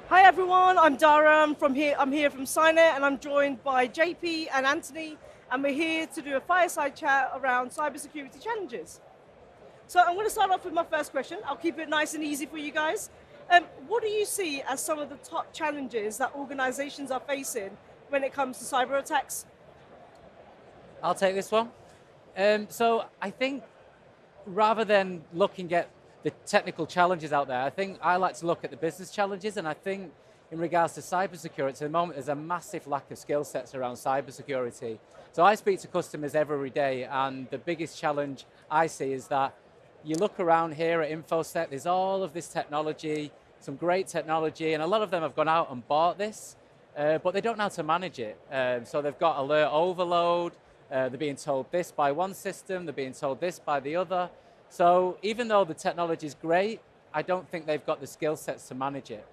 Hi everyone, I'm Dhara. I'm here from Cynet, and I'm joined by JP and Anthony, and we're here to do a fireside chat around cybersecurity challenges. So I'm going to start off with my first question. I'll keep it nice and easy for you guys. What do you see as some of the top challenges that organizations are facing when it comes to cyber attacks? I'll take this one. So I think rather than looking at the technical challenges out there, I think I like to look at the business challenges. And I think in regards to cybersecurity, at the moment there's a massive lack of skill sets around cybersecurity. So I speak to customers every day, and the biggest challenge I see is that you look around here at InfoSec, there's all of this technology, some great technology, and a lot of them have gone out and bought this, but they don't know how to manage it. So they've got alert overload, they're being told this by one system, they're being told this by the other. So even though the technology is great, I don't think they've got the skill sets to manage it.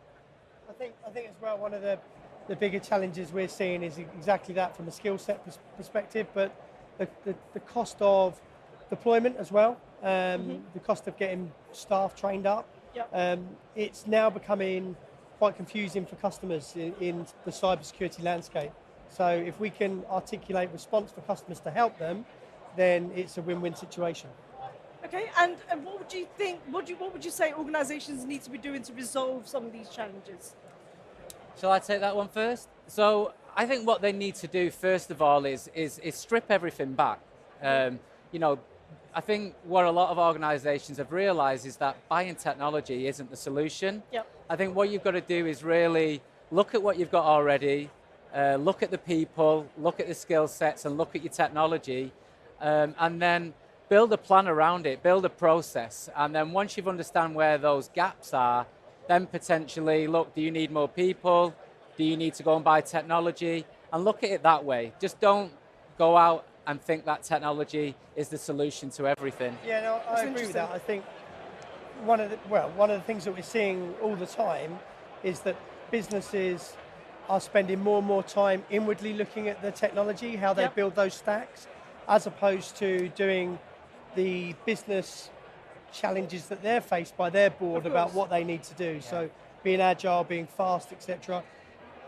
I think as well, one of the bigger challenges we're seeing is exactly that from a skill set perspective, but the cost of deployment as well, the cost of getting staff trained up. Yep. It's now becoming quite confusing for customers in the cybersecurity landscape. So if we can articulate response for customers to help them, then it's a win-win situation. Okay, and what would you think? What would you say organizations need to be doing to resolve some of these challenges? Shall I take that one first? So I think what they need to do first of all is strip everything back. You know, I think what a lot of organizations have realized is that buying technology isn't the solution. Yep. I think what you've got to do is really look at what you've got already, look at the people, look at the skill sets, and look at your technology, and then build a plan around it, build a process, and then once you've understand where those gaps are, then potentially look, do you need more people? Do you need to go and buy technology? And look at it that way. Just don't go out and think that technology is the solution to everything. Yeah, no, I agree with that. I think one of the things that we're seeing all the time is that businesses are spending more and more time inwardly looking at the technology, how they build those stacks, as opposed to doing the business challenges that they're faced by their board about what they need to do. Yeah. So being agile, being fast, etc.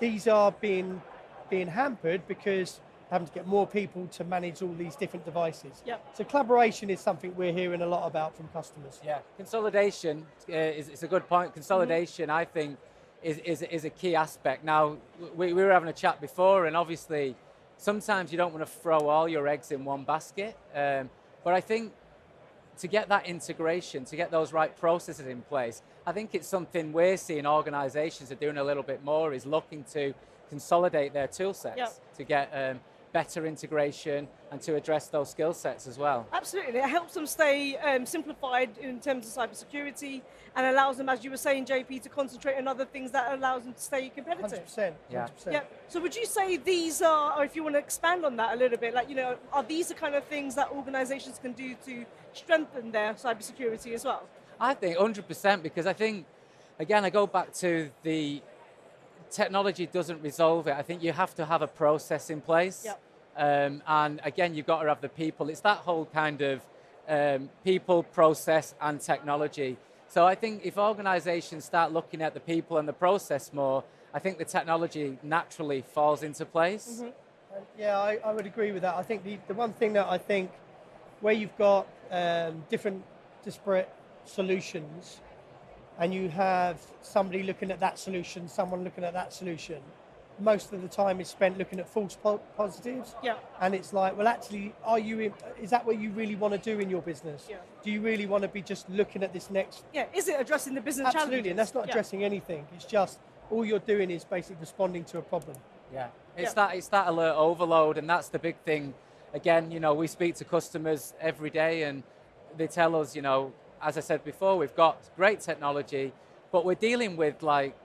These are being hampered because having to get more people to manage all these different devices. Yep. So collaboration is something we're hearing a lot about from customers. Yeah, consolidation is a good point. Consolidation, I think, is a key aspect. Now, we were having a chat before, and obviously, sometimes you don't want to throw all your eggs in one basket. But I think to get that integration, to get those right processes in place, I think it's something we're seeing organizations are doing a little bit more, is looking to consolidate their tool sets to get better integration and to address those skill sets as well. Absolutely, it helps them stay simplified in terms of cybersecurity and allows them, as you were saying, JP, to concentrate on other things that allows them to stay competitive. 100%. Yeah. 100%. Yeah. So would you say these are, or if you want to expand on that a little bit, like, you know, are these the kind of things that organizations can do to strengthen their cybersecurity as well? I think 100%, because I think, again, I go back to the technology doesn't resolve it. I think you have to have a process in place. Yep. And again, you've got to have the people. It's that whole kind of people, process, and technology. So I think if organizations start looking at the people and the process more, I think the technology naturally falls into place. Mm-hmm. Yeah, I would agree with that. I think the one thing that I think where you've got different disparate solutions, and you have somebody looking at that solution, someone looking at that solution, most of the time is spent looking at false positives. Yeah. And it's like, well, actually, is that what you really want to do in your business? Yeah. Do you really want to be just looking at this next? Yeah, is it addressing the business challenges? Absolutely, and that's not addressing anything. It's just, all you're doing is basically responding to a problem. Yeah, it's that alert overload, and that's the big thing. Again, you know, we speak to customers every day, and they tell us, you know, as I said before, we've got great technology, but we're dealing with like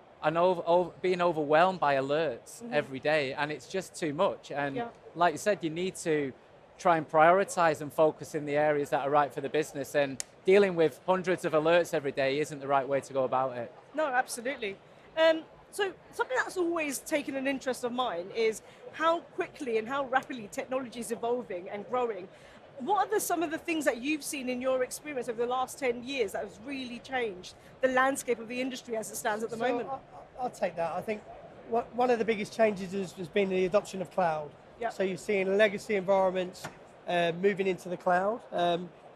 being overwhelmed by alerts every day, and it's just too much. And like you said, you need to try and prioritize and focus in the areas that are right for the business, and dealing with hundreds of alerts every day isn't the right way to go about it. No, absolutely. So something that's always taken an interest of mine is how quickly and how rapidly technology is evolving and growing. What are some of the things that you've seen in your experience over the last 10 years that has really changed the landscape of the industry as it stands at the moment? I'll take that. I think one of the biggest changes has been the adoption of cloud. Yep. So you're seeing legacy environments moving into the cloud,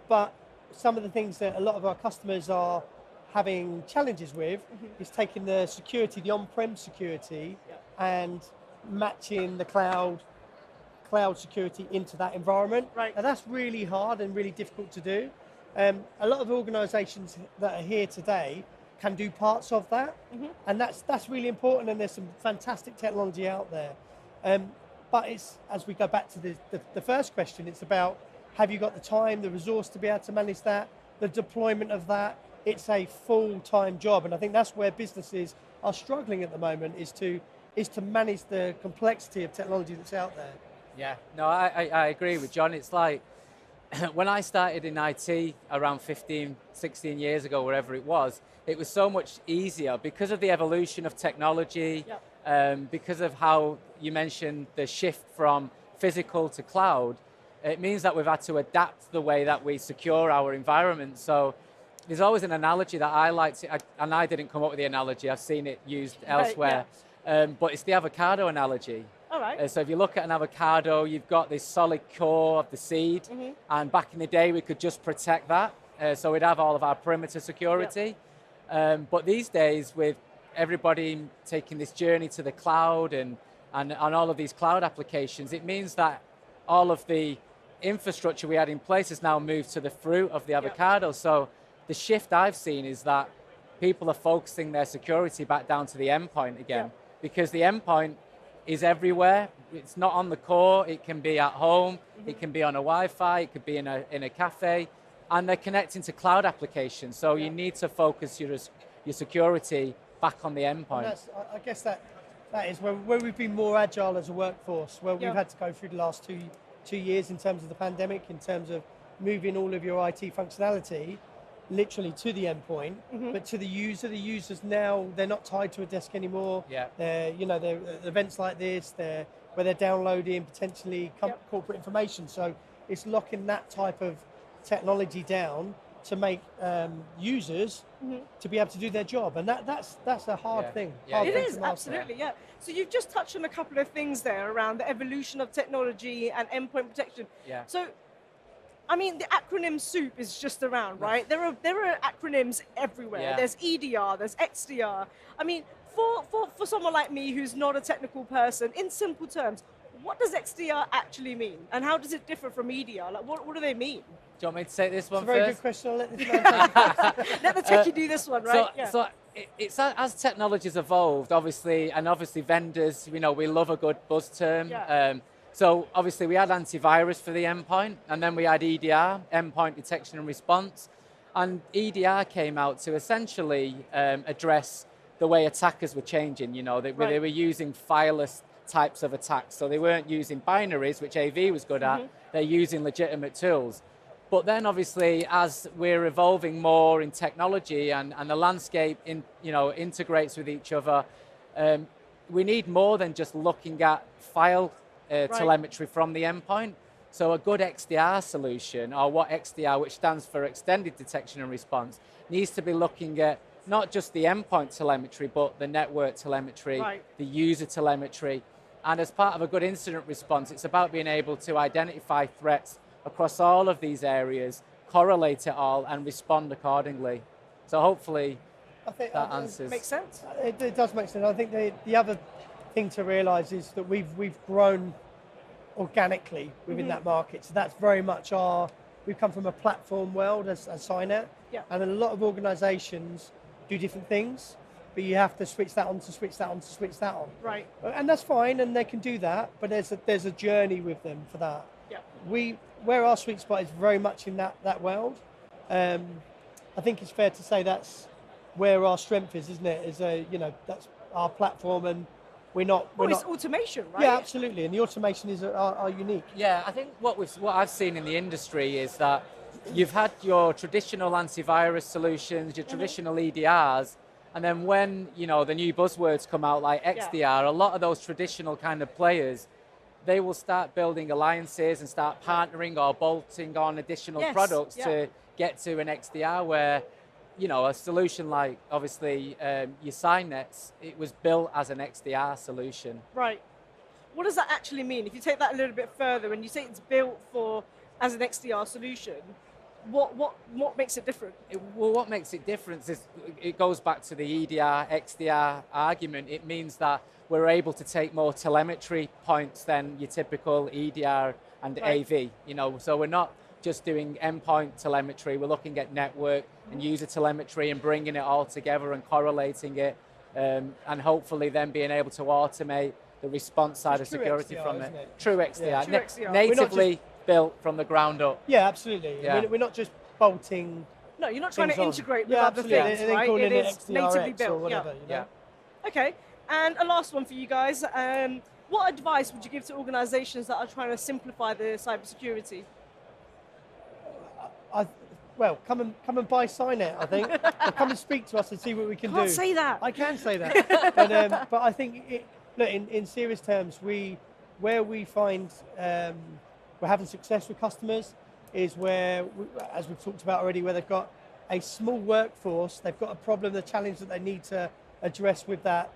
but some of the things that a lot of our customers are having challenges with is taking the security, the on-prem security, and matching the cloud security into that environment. Right. Now that's really hard and really difficult to do. A lot of organizations that are here today can do parts of that, and that's really important, and there's some fantastic technology out there. But it's, as we go back to the first question, it's about, have you got the time, the resource to be able to manage that, the deployment of that? It's a full-time job, and I think that's where businesses are struggling at the moment, is to manage the complexity of technology that's out there. Yeah, no, I agree with John. It's like, when I started in IT around 15, 16 years ago, wherever it was so much easier because of the evolution of technology, because of how you mentioned the shift from physical to cloud. It means that we've had to adapt the way that we secure our environment. So there's always an analogy that I like to, and I didn't come up with the analogy, I've seen it used elsewhere, but it's the avocado analogy. All right. So if you look at an avocado, you've got this solid core of the seed, and back in the day we could just protect that, so we'd have all of our perimeter security. But these days, with everybody taking this journey to the cloud and all of these cloud applications, it means that all of the infrastructure we had in place has now moved to the fruit of the avocado. So the shift I've seen is that people are focusing their security back down to the endpoint again, because the endpoint is everywhere. It's not on the core. It can be at home. It can be on a Wi-Fi. It could be in a cafe, and they're connecting to cloud applications. So you need to focus your security back on the endpoint. I guess that is where we've been more agile as a workforce, where we've had to go through the last two years in terms of the pandemic, in terms of moving all of your IT functionality literally to the endpoint, but to the user. The users now, they're not tied to a desk anymore. They're events like this, where they're downloading potentially corporate information. So it's locking that type of technology down to make users to be able to do their job, and that's a hard thing. It is, absolutely, So you've just touched on a couple of things there around the evolution of technology and endpoint protection. So, I mean, the acronym soup is just around, right? There are acronyms everywhere. There's EDR, there's XDR. I mean, for someone like me who's not a technical person, in simple terms, what does XDR actually mean? And how does it differ from EDR? Like, what do they mean? Do you want me to take this one first? It's a very good question. I'll let this man take it. Let the techie do this one, right? So it's as technology's evolved, obviously vendors, we love a good buzz term. So obviously we had antivirus for the endpoint, and then we had EDR, endpoint detection and response. And EDR came out to essentially address the way attackers were changing. They were using fileless types of attacks. So they weren't using binaries, which AV was good at. They're using legitimate tools. But then obviously, as we're evolving more in technology and the landscape integrates with each other, we need more than just looking at file telemetry from the endpoint. So a good XDR solution, or what XDR, which stands for Extended Detection and Response, needs to be looking at not just the endpoint telemetry, but the network telemetry, the user telemetry. And as part of a good incident response, it's about being able to identify threats across all of these areas, correlate it all, and respond accordingly. So hopefully that answers. Makes sense. It does make sense. I think the other thing to realise is that we've grown organically within that market. So that's very much we've come from a platform world as Cynet, and a lot of organisations do different things, but you have to switch that on to switch that on to switch that on. Right. And that's fine, and they can do that, but there's a journey with them for that. Where our sweet spot is very much in that world. I think it's fair to say that's where our strength is, isn't it? That's our platform, and it's automation, right? Yeah, absolutely, and the automation is are unique. Yeah, I think what I've seen in the industry is that you've had your traditional antivirus solutions, your traditional EDRs, and then when the new buzzwords come out like XDR, a lot of those traditional kind of players, they will start building alliances and start partnering or bolting on additional products to get to an XDR where you know, a solution like obviously your Cynets, it was built as an XDR solution. Right. What does that actually mean? If you take that a little bit further, and you say it's built for as an XDR solution, what makes it different? Well, what makes it different is it goes back to the EDR, XDR argument. It means that we're able to take more telemetry points than your typical EDR and Right. AV. You know, so we're not just doing endpoint telemetry. We're looking at network and user telemetry and bringing it all together and correlating it, and hopefully then being able to automate the response side of It's true security XDR, from isn't it. it? True XDR, Yeah. True XDR. natively built from the ground up. Yeah, absolutely. Yeah. We're not just bolting. No, you're not trying to things on. integrate with Yeah, other absolutely. things, And then right? calling It it is natively XDRX built. or whatever. Yeah. You know? Yeah. Okay. And a last one for you guys. What advice would you give to organizations that are trying to simplify their cybersecurity? Well, come and buy Cynet, I think. Or come and speak to us and see what we can do. Can't say that. I can say that. but I think, look, in serious terms, where we find we're having success with customers is where, as we've talked about already, where they've got a small workforce, they've got a problem, the challenge that they need to address with that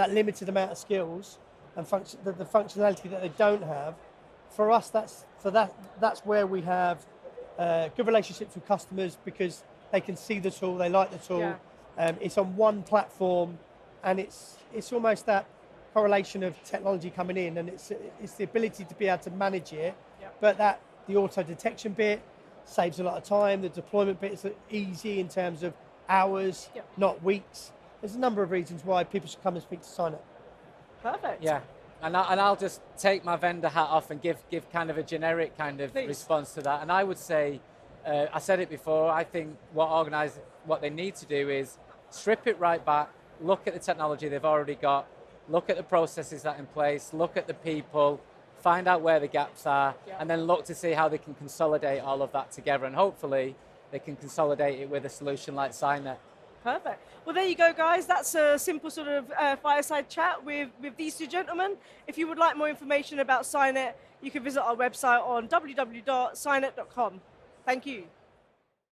limited amount of skills and the functionality that they don't have. For us, that's where we have good relationships with customers because they can see the tool, they like the tool. Yeah. It's on one platform, and it's almost that correlation of technology coming in, and it's the ability to be able to manage it. Yeah. But the auto detection bit saves a lot of time. The deployment bit is easy in terms of hours, not weeks. There's a number of reasons why people should come and speak to Cynet. Perfect. Yeah, and I'll just take my vendor hat off and give kind of a generic kind of Please. response to that. And I would say, I said it before, I think what they need to do is strip it right back, look at the technology they've already got, look at the processes that are in place, look at the people, find out where the gaps are, and then look to see how they can consolidate all of that together. And hopefully they can consolidate it with a solution like Cynet. Perfect. Well, there you go, guys. That's a simple sort of fireside chat with these two gentlemen. If you would like more information about Cynet, you can visit our website on www.cynet.com. Thank you.